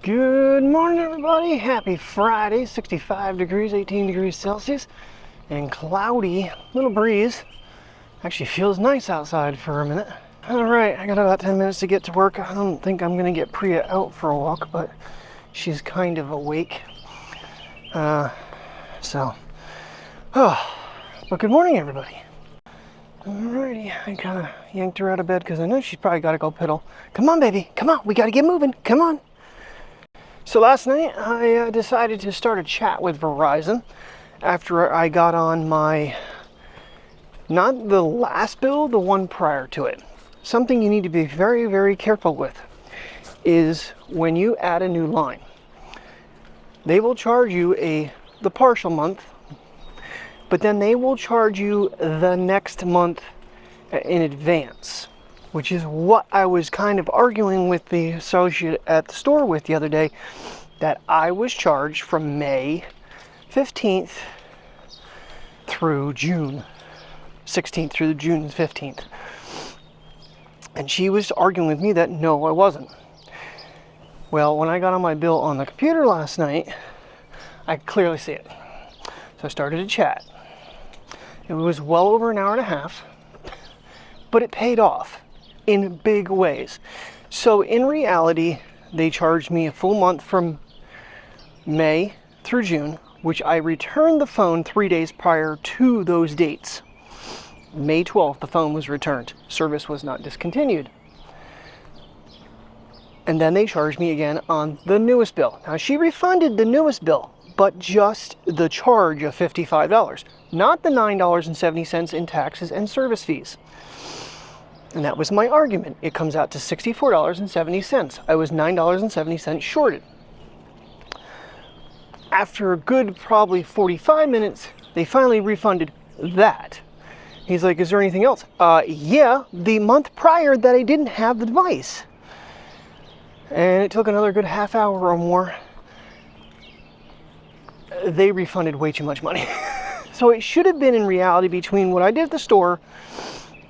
Good morning, everybody. Happy Friday. 65 degrees, 18 degrees Celsius, and cloudy. Little breeze. Actually feels nice outside for a minute. All right, I got about 10 minutes to get to work. I don't think I'm gonna get Priya out for a walk, but she's kind of awake. But good morning, everybody. Alrighty, I kind of yanked her out of bed because I know she's probably got to go piddle. Come on, baby. Come on. We got to get moving. Come on. So last night, I decided to start a chat with Verizon after I got on my, not the last bill, the one prior to it. Something you need to be very, very careful with is when you add a new line. They will charge you the partial month, but then they will charge you the next month in advance, which is what I was kind of arguing with the associate at the store with the other day, that I was charged from May 15th through June 16th through June 15th. And she was arguing with me that no, I wasn't. Well, when I got on my bill on the computer last night, I could clearly see it. So I started a chat. It was well over an hour and a half, but it paid off in big ways. So in reality, they charged me a full month from May through June, which I returned the phone 3 days prior to those dates. May 12th, the phone was returned. Service was not discontinued. And then they charged me again on the newest bill. Now, she refunded the newest bill, but just the charge of $55, not the $9.70 in taxes and service fees. And that was my argument. It comes out to $64.70. I was $9.70 shorted. After a good probably 45 minutes, they finally refunded that. He's like, is there anything else? Yeah, the month prior that I didn't have the device. And it took another good half hour or more. They refunded way too much money. So it should have been in reality between what I did at the store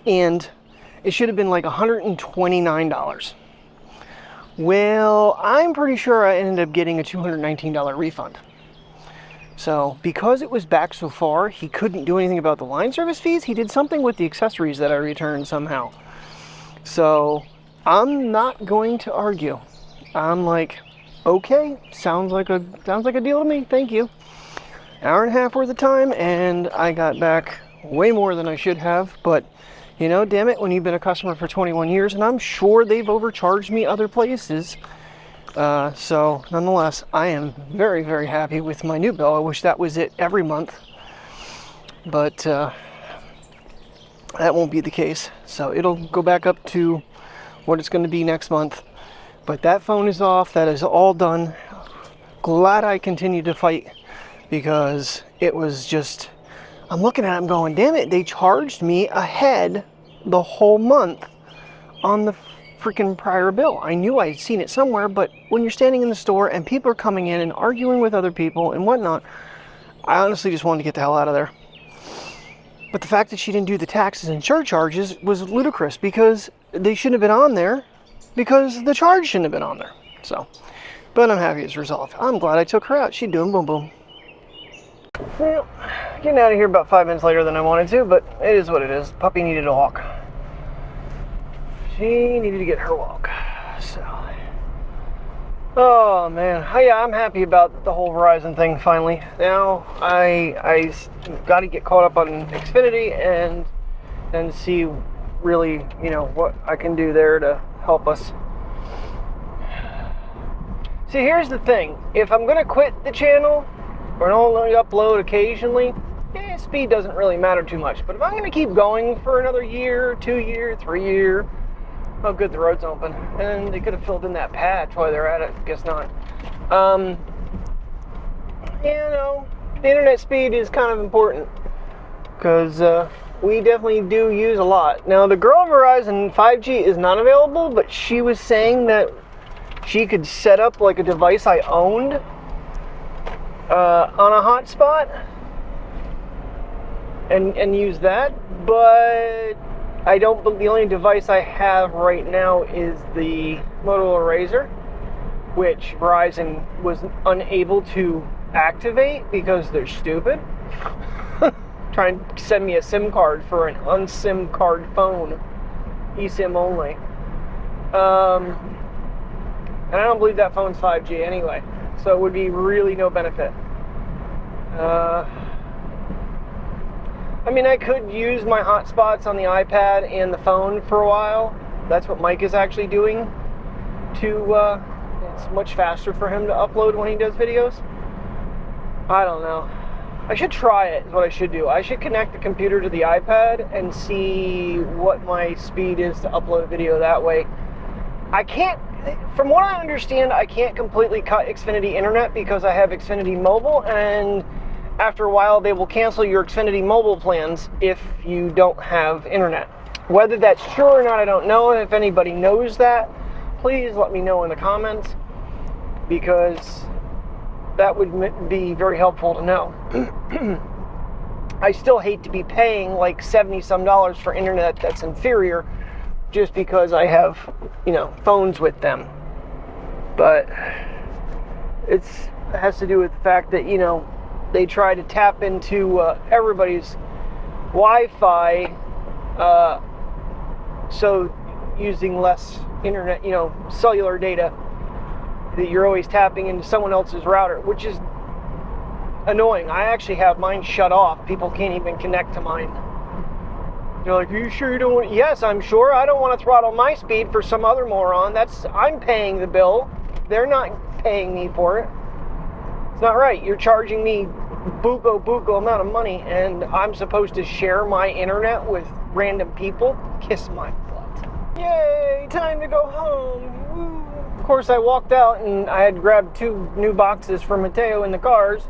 and it should have been like $129. Well, I'm pretty sure I ended up getting a $219 refund. So because it was back so far, he couldn't do anything about the line service fees. He did something with the accessories that I returned somehow. So I'm not going to argue. I'm like, okay, sounds like a deal to me. Thank you. Hour and a half worth of time, and I got back way more than I should have. But you know, damn it, when you've been a customer for 21 years, and I'm sure they've overcharged me other places. So nonetheless, I am very, very happy with my new bill. I wish that was it every month, but that won't be the case. So it'll go back up to what it's going to be next month. But that phone is off. That is all done. Glad I continued to fight because it was just, I'm looking at it, I'm going, damn it, they charged me ahead the whole month on the freaking prior bill. I knew I'd seen it somewhere, but when you're standing in the store and people are coming in and arguing with other people and whatnot, I honestly just wanted to get the hell out of there. But the fact that she didn't do the taxes and surcharges was ludicrous because they shouldn't have been on there because the charge shouldn't have been on there. So, but I'm happy it's resolved. I'm glad I took her out. She's doing boom boom. Well, getting out of here about 5 minutes later than I wanted to, but it is what it is. Puppy needed a walk. She needed to get her walk. So, oh man, yeah, I'm happy about the whole Verizon thing finally. Now I got to get caught up on Xfinity and see really, you know, what I can do there to help us. See, here's the thing. If I'm going to quit the channel or only upload occasionally, speed doesn't really matter too much. But if I'm going to keep going for another year, 2 year, 3 year, oh good, the road's open. And they could have filled in that patch while they're at it. Guess not. You know, the internet speed is kind of important because we definitely do use a lot. Now, the girl Verizon 5G is not available, but she was saying that she could set up like a device I owned on a hotspot and use that, but I don't. The only device I have right now is the Motorola Razr, which Verizon was unable to activate because they're stupid. Trying to send me a SIM card for an unSIM card phone, eSIM only. And I don't believe that phone's 5G anyway, so it would be really no benefit. I mean, I could use my hotspots on the iPad and the phone for a while. That's what Mike is actually doing. It's much faster for him to upload when he does videos. I don't know. I should try it, is what I should do. I should connect the computer to the iPad and see what my speed is to upload a video that way. I can't, from what I understand, I can't completely cut Xfinity internet because I have Xfinity Mobile, and after a while they will cancel your Xfinity Mobile plans if you don't have internet. Whether that's true or not, I don't know, and if anybody knows that, please let me know in the comments, because that would be very helpful to know. I still hate to be paying like $70-some for internet that's inferior just because I have, phones with them. But it has to do with the fact that, they try to tap into everybody's Wi-Fi, so using less internet, cellular data, that you're always tapping into someone else's router, which is annoying. I actually have mine shut off. People can't even connect to mine. They're like, are you sure you don't want? Yes, I'm sure. I don't want to throttle my speed for some other moron. I'm paying the bill. They're not paying me for it. It's not right. You're charging me buco amount of money, and I'm supposed to share my internet with random people? Kiss my butt. Yay, time to go home. Woo. Of course, I walked out and I had grabbed 2 new boxes for Mateo in the cars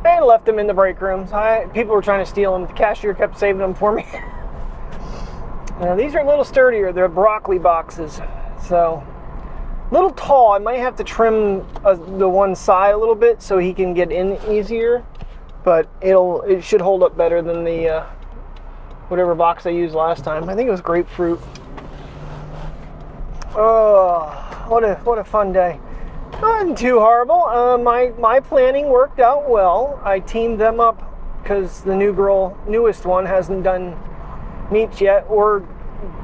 and left them in the break rooms. People were trying to steal them. The cashier kept saving them for me. These are a little sturdier. They're broccoli boxes, so a little tall. I might have to trim the one side a little bit so he can get in easier, but it should hold up better than the whatever box I used last time. I think it was grapefruit. Oh, what a fun day. Not too horrible. My planning worked out well. I teamed them up because the newest one hasn't done meats yet or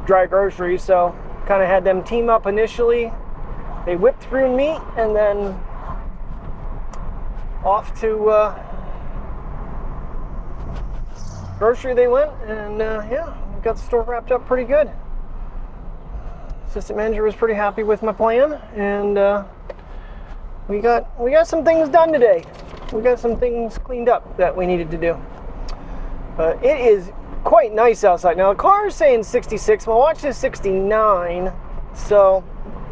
dry groceries, so kind of had them team up initially. They whipped through meat and then off to grocery they went, and yeah, got the store wrapped up pretty good. Assistant manager was pretty happy with my plan, and we got some things done today. We got some things cleaned up that we needed to do. But it is quite nice outside. Now the car is saying 66, my watch is 69, so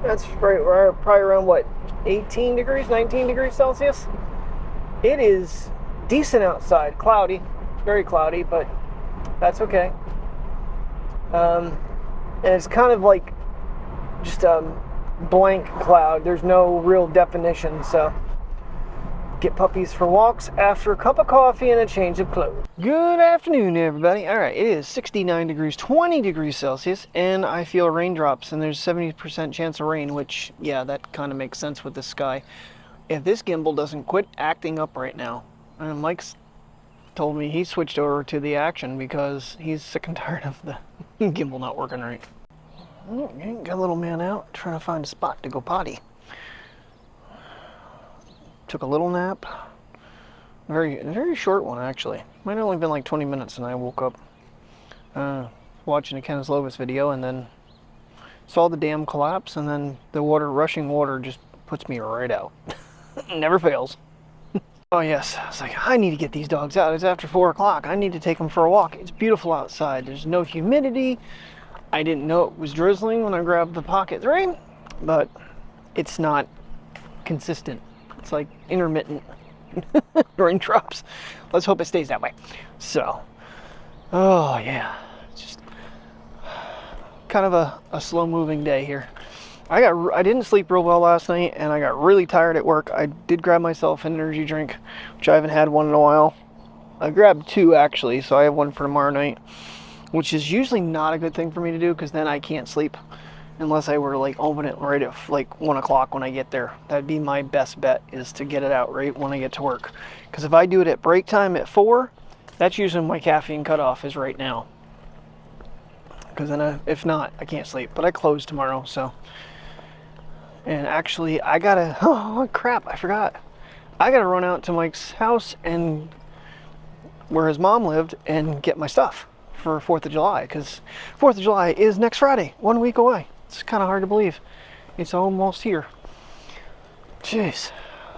that's probably around what, 18 degrees, 19 degrees Celsius. It is decent outside, cloudy, very cloudy, but that's okay. And it's kind of like just a blank cloud. There's no real definition, so get puppies for walks after a cup of coffee and a change of clothes. Good afternoon, everybody. All right, it is 69 degrees, 20 degrees Celsius, and I feel raindrops, and there's 70% chance of rain, which, yeah, that kind of makes sense with the sky. If this gimbal doesn't quit acting up right now, and Mike's told me he switched over to the Action because he's sick and tired of the gimbal not working right. Got a little man out trying to find a spot to go potty. Took a little nap. Very short one, actually. Might have only been like 20 minutes, and I woke up watching a Ken Slovis video, and then saw the dam collapse, and then the rushing water just puts me right out. Never fails. Oh yes, I was like, I need to get these dogs out. It's after 4 o'clock. I need to take them for a walk. It's beautiful outside. There's no humidity. I didn't know it was drizzling when I grabbed the Pocket 3, but it's not consistent. It's like intermittent raindrops. Let's hope it stays that way. So, oh yeah, just kind of a slow-moving day here. I didn't sleep real well last night, and I got really tired at work. I did grab myself an energy drink, which I haven't had one in a while. I grabbed 2 actually, so I have one for tomorrow night, which is usually not a good thing for me to do because then I can't sleep. unless I were to like open it right at like 1 o'clock when I get there. That'd be my best bet, is to get it out right when I get to work. Because if I do it at break time at 4, that's usually my caffeine cutoff is right now. Because then if not, I can't sleep. But I close tomorrow, so. And actually, I gotta, oh crap, I forgot. I gotta run out to Mike's house and where his mom lived and get my stuff for 4th of July, because 4th of July is next Friday, 1 week away. It's kind of hard to believe. It's almost here. Jeez.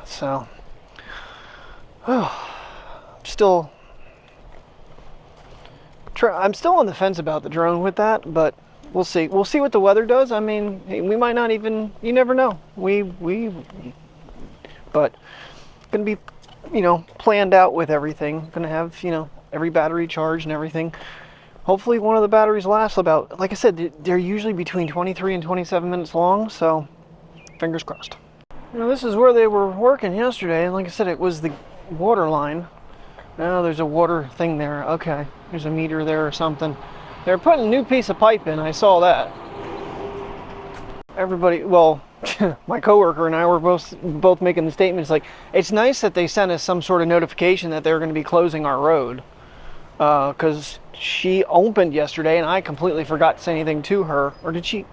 So, I'm still on the fence about the drone with that, but we'll see. We'll see what the weather does. I mean, we might not even, you never know. But gonna be, you know, planned out with everything. Gonna have, you know, every battery charged and everything. Hopefully one of the batteries lasts about, like I said, they're usually between 23 and 27 minutes long, so fingers crossed. You know, this is where they were working yesterday, and like I said, it was the water line. Oh, there's a water thing there. Okay, there's a meter there or something. They're putting a new piece of pipe in, I saw that. Everybody, well, my coworker and I were both making the statements like, it's nice that they sent us some sort of notification that they're going to be closing our road. Because she opened yesterday and I completely forgot to say anything to her. Or did she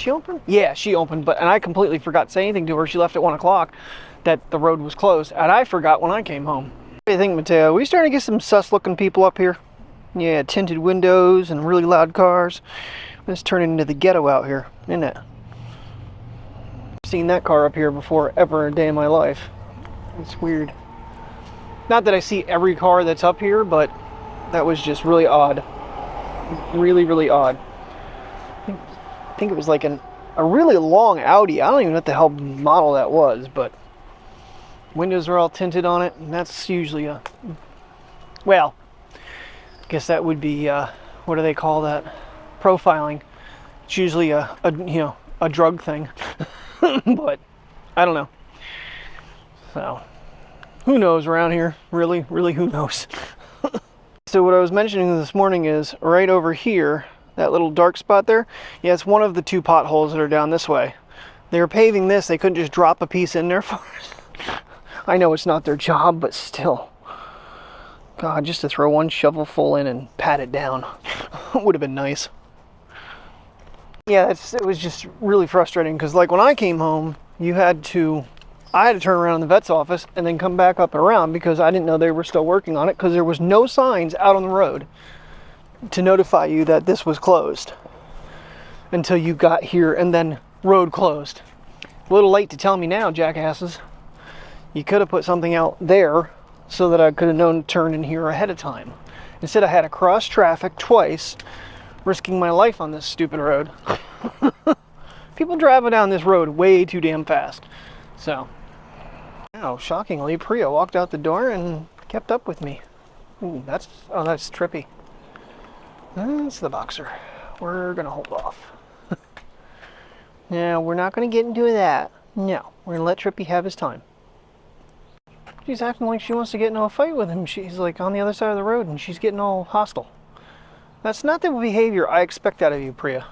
open? Yeah, she opened, and I completely forgot to say anything to her. She left at 1 o'clock that the road was closed, and I forgot when I came home. What do you think, Mateo? Are we starting to get some sus looking people up here? Yeah, tinted windows and really loud cars. It's turning into the ghetto out here, isn't it? I've seen that car up here before ever in a day in my life. It's weird. Not that I see every car that's up here, but that was just really odd. Really, really odd. I think it was like a really long Audi. I don't even know what the hell model that was, but windows are all tinted on it, and that's usually a, well, I guess that would be, what do they call that? Profiling. It's usually a you know, a drug thing. But I don't know. So, who knows around here? Really, who knows? So what I was mentioning this morning is right over here, that little dark spot there. Yeah, it's one of the 2 potholes that are down this way. They were paving this. They couldn't just drop a piece in there for us. I know it's not their job, but still. God, just to throw one shovelful in and pat it down would have been nice. Yeah, it was just really frustrating because, like, when I came home, I had to turn around in the vet's office and then come back up and around because I didn't know they were still working on it, because there was no signs out on the road to notify you that this was closed until you got here, and then road closed. A little late to tell me now, jackasses. You could have put something out there so that I could have known to turn in here ahead of time. Instead, I had to cross traffic twice, risking my life on this stupid road. People driving down this road way too damn fast. So, now, shockingly, Priya walked out the door and kept up with me. Ooh, that's trippy. That's the Boxer. We're gonna hold off. Yeah, we're not gonna get into that. No, we're gonna let Trippy have his time. She's acting like she wants to get into a fight with him. She's like on the other side of the road and she's getting all hostile. That's not the behavior I expect out of you, Priya.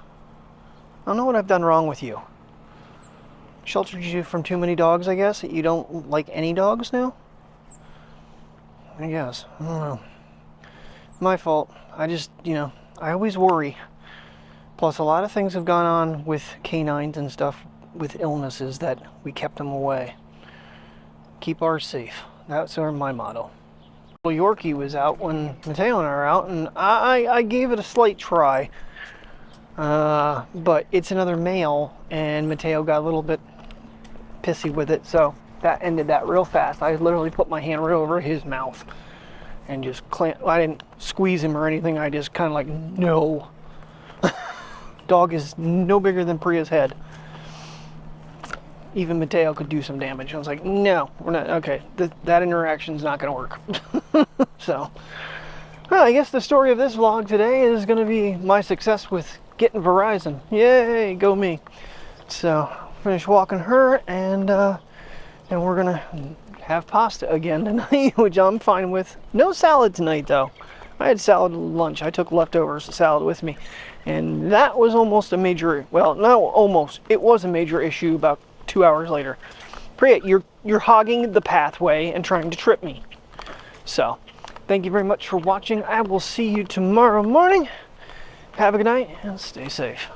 I don't know what I've done wrong with you. Sheltered you from too many dogs, I guess? You don't like any dogs now? I guess. I don't know. My fault. I just, you know, I always worry. Plus, a lot of things have gone on with canines and stuff with illnesses that we kept them away. Keep ours safe. That's sort of my motto. Well, Yorkie was out when Mateo and I were out, and I gave it a slight try. But it's another male, and Mateo got a little bit pissy with it, so that ended that real fast. I literally put my hand right over his mouth and just I didn't squeeze him or anything. I just kind of like, no. Dog is no bigger than Priya's head. Even Mateo could do some damage. I was like, no, we're not. Okay, that interaction's not going to work. So, well, I guess the story of this vlog today is going to be my success with getting Verizon. Yay, go me. So, finish walking her, and we're going to have pasta again tonight, which I'm fine with. No salad tonight, though. I had salad at lunch. I took leftovers salad with me, and that was almost a major, well, not almost, it was a major issue about 2 hours later. Priya, you're hogging the pathway and trying to trip me. So, thank you very much for watching. I will see you tomorrow morning. Have a good night and stay safe.